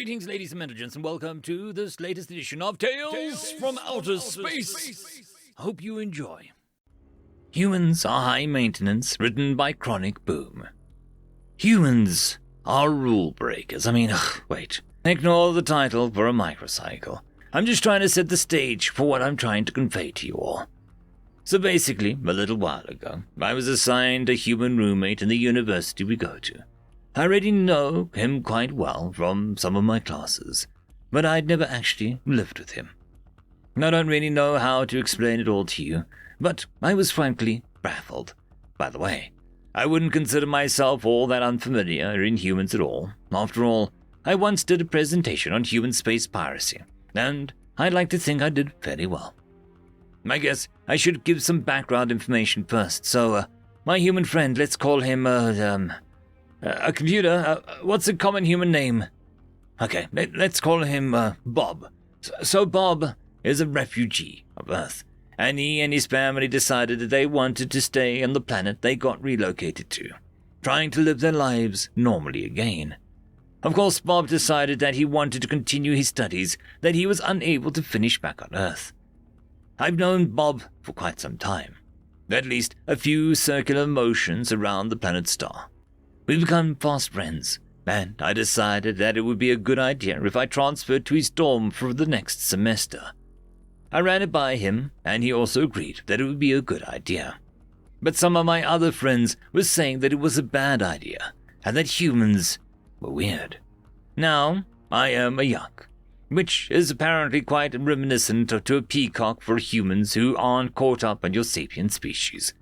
Greetings, ladies and gentlemen, and welcome to this latest edition of Tales from Outer Space. Hope you enjoy. Humans are high maintenance, written by Chronic Boom. Humans are rule breakers. Wait. Ignore the title for a microcycle. I'm just trying to set the stage for what I'm trying to convey to you all. So basically, a little while ago, I was assigned a human roommate in the university we go to. I already know him quite well from some of my classes, but I'd never actually lived with him. I don't really know how to explain it all to you, but I was frankly baffled. By the way, I wouldn't consider myself all that unfamiliar in humans at all. After all, I once did a presentation on human space piracy, and I'd like to think I did fairly well. I guess I should give some background information first, so my human friend, let's call him, a computer, what's a common human name? Okay, let's call him, Bob. So Bob is a refugee of Earth, and he and his family decided that they wanted to stay on the planet they got relocated to, trying to live their lives normally again. Of course, Bob decided that he wanted to continue his studies that he was unable to finish back on Earth. I've known Bob for quite some time, at least a few circular motions around the planet star. We've become fast friends, and I decided that it would be a good idea if I transferred to his dorm for the next semester. I ran it by him, and he also agreed that it would be a good idea. But some of my other friends were saying that it was a bad idea, and that humans were weird. Now, I am a yak, which is apparently quite reminiscent to a peacock for humans who aren't caught up on your sapient species.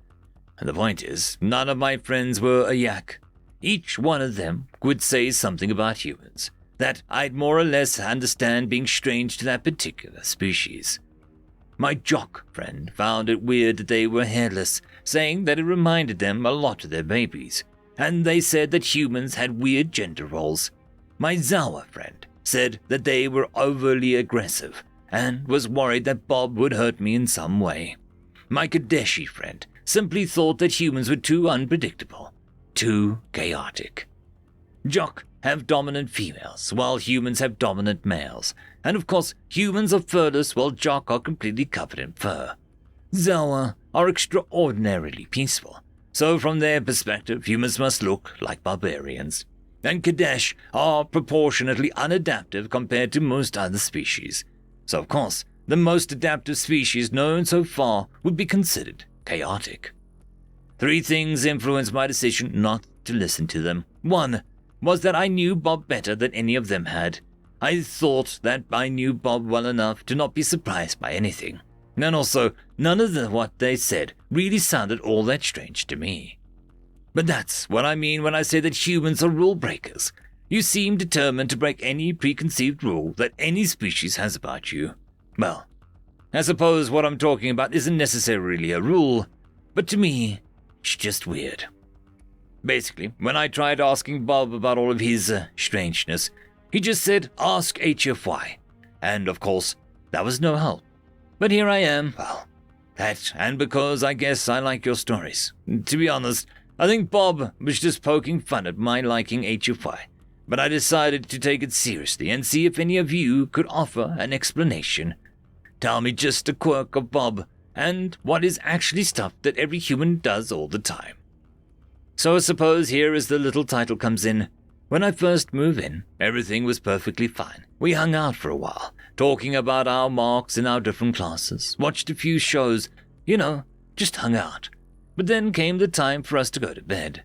And the point is, none of my friends were a yak. Each one of them would say something about humans that I'd more or less understand being strange to that particular species. My jock friend found it weird that they were hairless, saying that it reminded them a lot of their babies, and they said that humans had weird gender roles. My Zawa friend said that they were overly aggressive and was worried that Bob would hurt me in some way. My Kadeshi friend simply thought that humans were too unpredictable. Too chaotic. Jock have dominant females, while humans have dominant males. And of course, humans are furless while Jock are completely covered in fur. Zawa are extraordinarily peaceful, so from their perspective, humans must look like barbarians. And Kadesh are proportionately unadaptive compared to most other species. So of course, the most adaptive species known so far would be considered chaotic. 3 things influenced my decision not to listen to them. 1 was that I knew Bob better than any of them had. I thought that I knew Bob well enough to not be surprised by anything. And also, none of what they said really sounded all that strange to me. But that's what I mean when I say that humans are rule breakers. You seem determined to break any preconceived rule that any species has about you. Well, I suppose what I'm talking about isn't necessarily a rule, but to me, it's just weird. Basically, when I tried asking Bob about all of his strangeness, he just said, ask HFY. And of course, that was no help. But here I am, and because I guess I like your stories. To be honest, I think Bob was just poking fun at my liking HFY. But I decided to take it seriously and see if any of you could offer an explanation. Tell me just a quirk of Bob, and what is actually stuff that every human does all the time. So I suppose here is the little title comes in. When I first moved in, everything was perfectly fine. We hung out for a while, talking about our marks in our different classes, watched a few shows, just hung out. But then came the time for us to go to bed.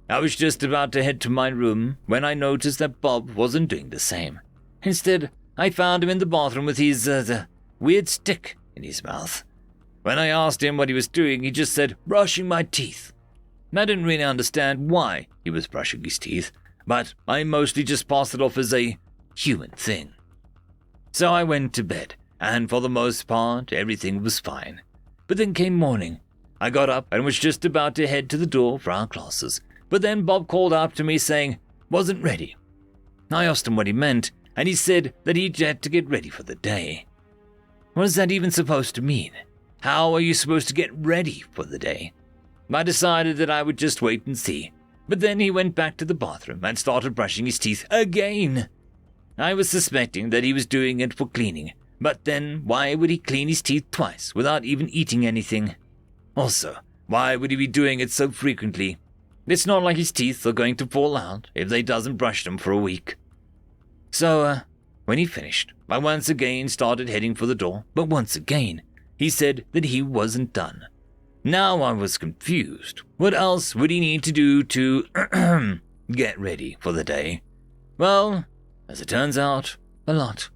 I was just about to head to my room when I noticed that Bob wasn't doing the same. Instead, I found him in the bathroom with his, weird stick in his mouth. When I asked him what he was doing, he just said, brushing my teeth. I didn't really understand why he was brushing his teeth, but I mostly just passed it off as a human thing. So I went to bed, and for the most part, everything was fine. But then came morning. I got up and was just about to head to the door for our classes, but then Bob called up to me saying, wasn't ready. I asked him what he meant, and he said that he had to get ready for the day. What is that even supposed to mean? How are you supposed to get ready for the day? I decided that I would just wait and see, but then he went back to the bathroom and started brushing his teeth again. I was suspecting that he was doing it for cleaning, but then why would he clean his teeth twice without even eating anything? Also, why would he be doing it so frequently? It's not like his teeth are going to fall out if they doesn't brush them for a week. So, when he finished, I once again started heading for the door, but once again, he said that he wasn't done. Now I was confused. What else would he need to do to get ready for the day? Well, as it turns out, a lot.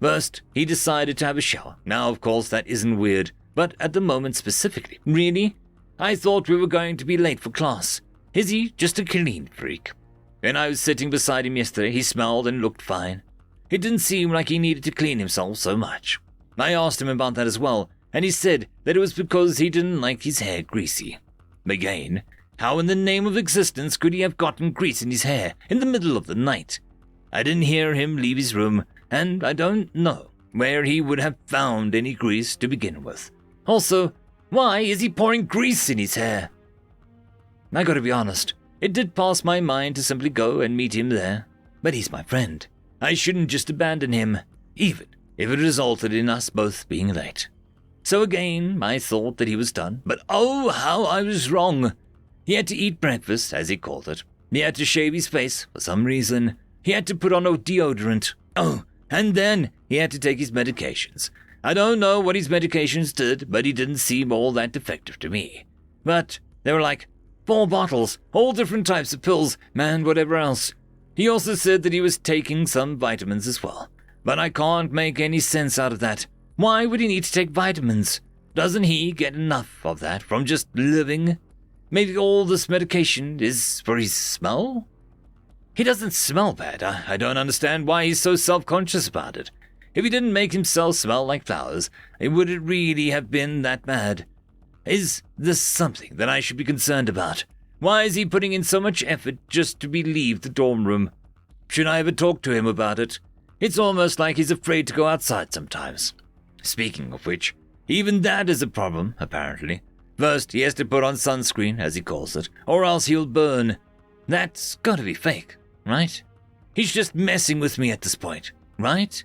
First, he decided to have a shower. Now, of course, that isn't weird, but at the moment specifically, really? I thought we were going to be late for class. Is he just a clean freak? When I was sitting beside him yesterday, he smelled and looked fine. It didn't seem like he needed to clean himself so much. I asked him about that as well, and he said that it was because he didn't like his hair greasy. Again, how in the name of existence could he have gotten grease in his hair in the middle of the night? I didn't hear him leave his room, and I don't know where he would have found any grease to begin with. Also, why is he pouring grease in his hair? I gotta be honest, it did pass my mind to simply go and meet him there, but he's my friend. I shouldn't just abandon him, even if it resulted in us both being late. So again, I thought that he was done, but oh, how I was wrong. He had to eat breakfast, as he called it. He had to shave his face for some reason. He had to put on a deodorant. Oh, and then he had to take his medications. I don't know what his medications did, but he didn't seem all that effective to me. But there were like 4 bottles, all different types of pills, and whatever else. He also said that he was taking some vitamins as well. But I can't make any sense out of that. Why would he need to take vitamins? Doesn't he get enough of that from just living? Maybe all this medication is for his smell? He doesn't smell bad. I don't understand why he's so self-conscious about it. If he didn't make himself smell like flowers, it wouldn't really have been that bad. Is this something that I should be concerned about? Why is he putting in so much effort just to leave the dorm room? Should I ever talk to him about it? It's almost like he's afraid to go outside sometimes. Speaking of which, even that is a problem, apparently. First, he has to put on sunscreen, as he calls it, or else he'll burn. That's gotta be fake, right? He's just messing with me at this point, right?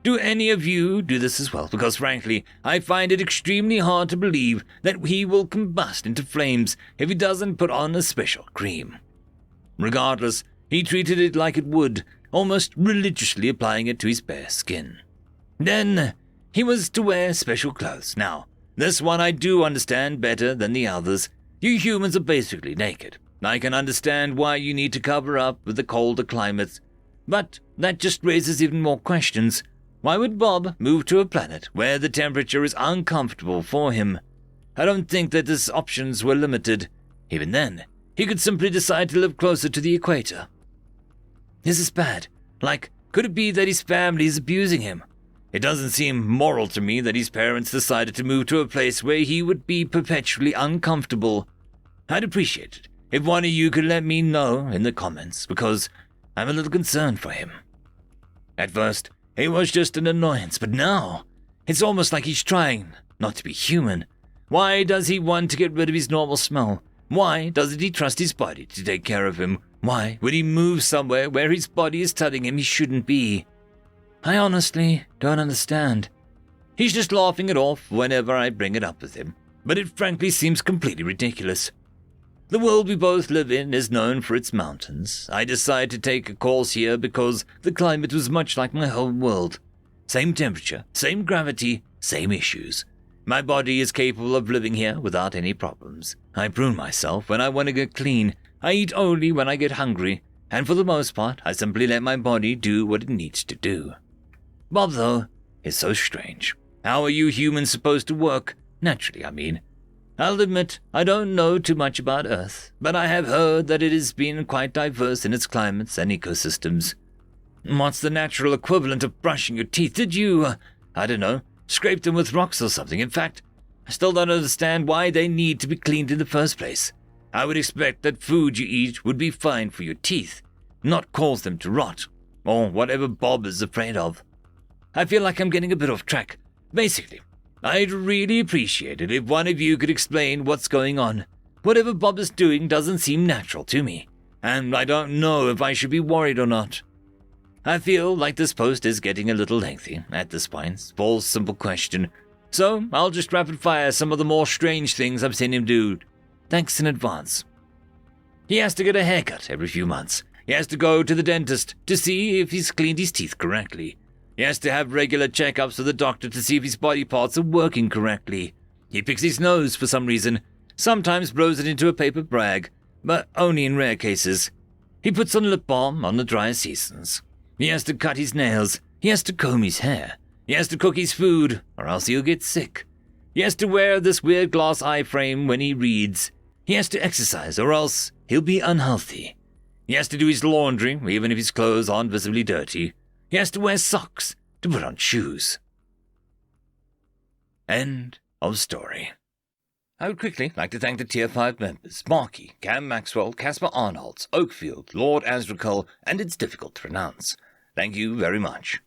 Do any of you do this as well? Because frankly, I find it extremely hard to believe that he will combust into flames if he doesn't put on a special cream. Regardless, he treated it like it would, almost religiously applying it to his bare skin. Then, he was to wear special clothes. Now, this one I do understand better than the others. You humans are basically naked. I can understand why you need to cover up with the colder climates, but that just raises even more questions. Why would Bob move to a planet where the temperature is uncomfortable for him? I don't think that his options were limited. Even then, he could simply decide to live closer to the equator. This is bad. Like, could it be that his family is abusing him? It doesn't seem moral to me that his parents decided to move to a place where he would be perpetually uncomfortable. I'd appreciate it if one of you could let me know in the comments, because I'm a little concerned for him. At first, it was just an annoyance, but now, it's almost like he's trying not to be human. Why does he want to get rid of his normal smell? Why doesn't he trust his body to take care of him? Why would he move somewhere where his body is telling him he shouldn't be? I honestly don't understand. He's just laughing it off whenever I bring it up with him, but it frankly seems completely ridiculous. The world we both live in is known for its mountains. I decided to take a course here because the climate was much like my home world. Same temperature, same gravity, same issues. My body is capable of living here without any problems. I prune myself when I want to get clean. I eat only when I get hungry, and for the most part, I simply let my body do what it needs to do. Bob, though, is so strange. How are you humans supposed to work? Naturally, I mean. I'll admit I don't know too much about Earth, but I have heard that it has been quite diverse in its climates and ecosystems. What's the natural equivalent of brushing your teeth? Did you, I don't know, scrape them with rocks or something? In fact, I still don't understand why they need to be cleaned in the first place. I would expect that food you eat would be fine for your teeth, not cause them to rot, or whatever Bob is afraid of. I feel like I'm getting a bit off track. Basically, I'd really appreciate it if one of you could explain what's going on. Whatever Bob is doing doesn't seem natural to me, and I don't know if I should be worried or not. I feel like this post is getting a little lengthy at this point. Paul's simple question. So I'll just rapid fire some of the more strange things I've seen him do. Thanks in advance. He has to get a haircut every few months. He has to go to the dentist to see if he's cleaned his teeth correctly. He has to have regular checkups with the doctor to see if his body parts are working correctly. He picks his nose for some reason, sometimes blows it into a paper bag, but only in rare cases. He puts on lip balm on the drier seasons. He has to cut his nails. He has to comb his hair. He has to cook his food, or else he'll get sick. He has to wear this weird glass eye frame when he reads. He has to exercise, or else he'll be unhealthy. He has to do his laundry, even if his clothes aren't visibly dirty. He has to wear socks to put on shoes. End of story. I would quickly like to thank the Tier 5 members, Marky, Cam Maxwell, Caspar Arnolds, Oakfield, Lord Azrakul, and it's difficult to pronounce. Thank you very much.